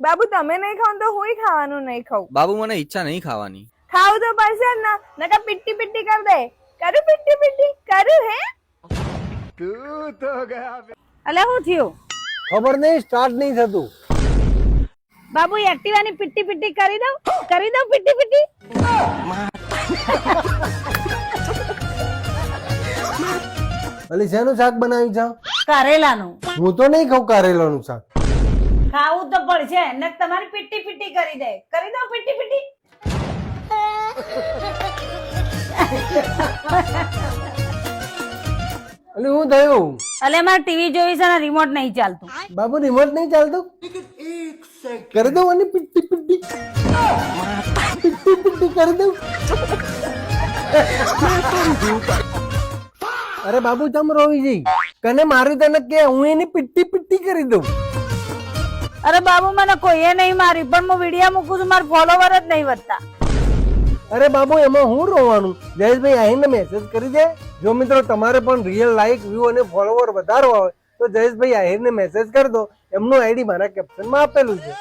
બાબુ તમે નહીં ખાવ તો હુંય ખાવાનું નહીં ખાવ. બાબુ મને ઈચ્છા નહીં ખાવાની. ખાવ તો પડશે જ ને, નકર પીટી પીટી કર દે. કરું પીટી પીટી કરું હે. તું તો ગયા. અલે શું થયું? ખબર નહીં, સ્ટાર્ટ નહીં થતું. બાબુ એક્ટિવાની પીટી પીટી કરી દઉં પીટી પીટી. અલી શેનું શાક બનાવ્યું છે? કારેલાનું. હું તો નહીં ખાઉં કારેલાનું શાક. ખાવું તો પડશે ને, તમારી પીટી પીટી કરી દે. કરી દઉં પીટી પીટી. અલી હું થયું? અલે મારે ટીવી જોવી છે ને રિમોટ નહીં ચાલતું. બાબુ રિમોટ નહીં ચાલતું? કરી દઉં અને પીટી પીટી પીટી પીટી કરી દઉં. અરે બાબુ તમ રોવી જઈ કને મારી તને કે હું એની પીટી પીટી કરી દઉં. અરે બાબુ મને કોઈએ નહીં મારી, પણ હું વિડીયો મૂકું છું, મારા ફોલોવર જ નહીં વધતા. અરે બાબુ એમાં હું રોવાનું? જયેશભાઈ આઈને મેસેજ કરી દે. જો મિત્રો તમારે પણ રિયલ લાઈક વ્યૂ અને ફોલોવર વધારવા હોય તો જયેશભાઈ આહિરને મેસેજ કરી દો. એમનું આઈડી મારા કેપ્શનમાં આપેલું છે.